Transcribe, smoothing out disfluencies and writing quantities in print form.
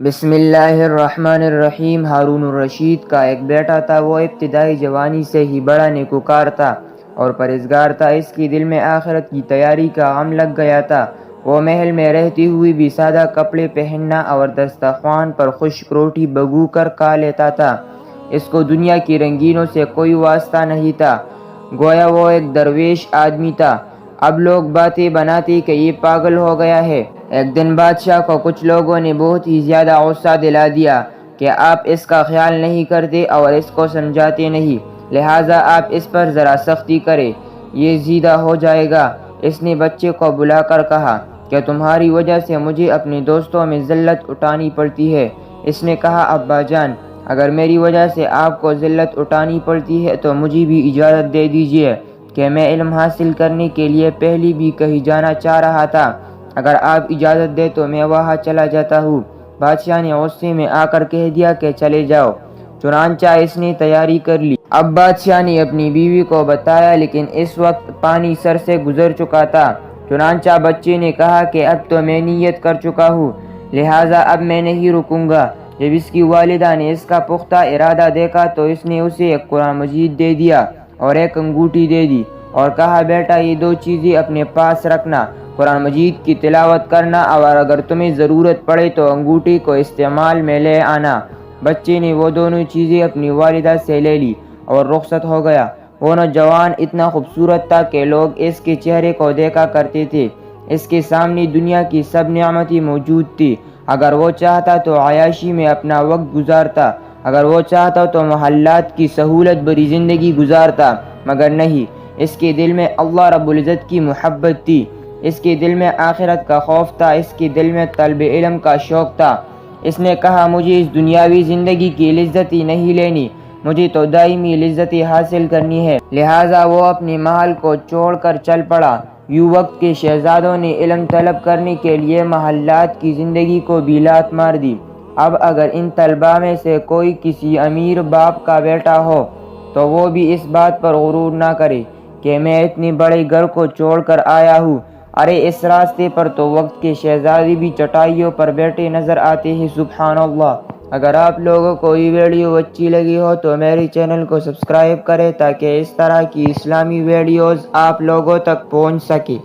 بسم اللہ الرحمن الرحیم۔ ہارون الرشید کا ایک بیٹا تھا، وہ ابتدائی جوانی سے ہی بڑا نیکوکار تھا اور پرہیزگار تھا۔ اس کی دل میں آخرت کی تیاری کا غم لگ گیا تھا۔ وہ محل میں رہتی ہوئی بھی سادہ کپڑے پہننا اور دسترخوان پر خشک روٹی بھگو کر کھا لیتا تھا۔ اس کو دنیا کی رنگینیوں سے کوئی واسطہ نہیں تھا، گویا وہ ایک درویش آدمی تھا۔ اب لوگ باتیں بناتے کہ یہ پاگل ہو گیا ہے۔ ایک دن بادشاہ کو کچھ لوگوں نے بہت ہی زیادہ غصہ دلا دیا کہ آپ اس کا خیال نہیں کرتے اور اس کو سمجھاتے نہیں، لہٰذا آپ اس پر ذرا سختی کریں، یہ زیادہ ہو جائے گا۔ اس نے بچے کو بلا کر کہا کہ تمہاری وجہ سے مجھے اپنے دوستوں میں ذلت اٹھانی پڑتی ہے۔ اس نے کہا ابا جان، اگر میری وجہ سے آپ کو ذلت اٹھانی پڑتی ہے تو مجھے بھی اجازت دے دیجیے کہ میں علم حاصل کرنے کے لیے پہلے بھی کہیں جانا چاہ رہا تھا۔ اگر آپ اجازت دیں تو میں وہاں چلا جاتا ہوں۔ بادشاہ نے غصے میں آ کر کہہ دیا کہ چلے جاؤ۔ چنانچہ اس نے تیاری کر لی۔ اب بادشاہ نے اپنی بیوی کو بتایا، لیکن اس وقت پانی سر سے گزر چکا تھا۔ چنانچہ بچے نے کہا کہ اب تو میں نیت کر چکا ہوں، لہٰذا اب میں نہیں رکوں گا۔ جب اس کی والدہ نے اس کا پختہ ارادہ دیکھا تو اس نے اسے ایک قرآن مجید دے دیا اور ایک انگوٹھی دے دی اور کہا بیٹا یہ دو چیزیں اپنے پاس رکھنا، قرآن مجید کی تلاوت کرنا اور اگر تمہیں ضرورت پڑے تو انگوٹھی کو استعمال میں لے آنا۔ بچے نے وہ دونوں چیزیں اپنی والدہ سے لے لی اور رخصت ہو گیا۔ وہ نوجوان اتنا خوبصورت تھا کہ لوگ اس کے چہرے کو دیکھا کرتے تھے۔ اس کے سامنے دنیا کی سب نعمتیں موجود تھی۔ اگر وہ چاہتا تو عیاشی میں اپنا وقت گزارتا، اگر وہ چاہتا تو محلات کی سہولت بھری زندگی گزارتا، مگر نہیں، اس کے دل میں اللہ رب العزت کی محبت تھی، اس کے دل میں آخرت کا خوف تھا، اس کے دل میں طلب علم کا شوق تھا۔ اس نے کہا مجھے اس دنیاوی زندگی کی لذت نہیں لینی، مجھے تو دائمی لذت حاصل کرنی ہے۔ لہٰذا وہ اپنے محل کو چھوڑ کر چل پڑا۔ یوں وقت کے شہزادوں نے علم طلب کرنے کے لیے محلات کی زندگی کو بھی لات مار دی۔ اب اگر ان طلباء میں سے کوئی کسی امیر باپ کا بیٹا ہو تو وہ بھی اس بات پر غرور نہ کرے کہ میں اتنے بڑے گھر کو چھوڑ کر آیا ہوں۔ ارے اس راستے پر تو وقت کے شہزادے بھی چٹائیوں پر بیٹھے نظر آتے ہیں، سبحان اللہ۔ اگر آپ لوگوں کو یہ ویڈیو اچھی لگی ہو تو میرے چینل کو سبسکرائب کریں تاکہ اس طرح کی اسلامی ویڈیوز آپ لوگوں تک پہنچ سکے۔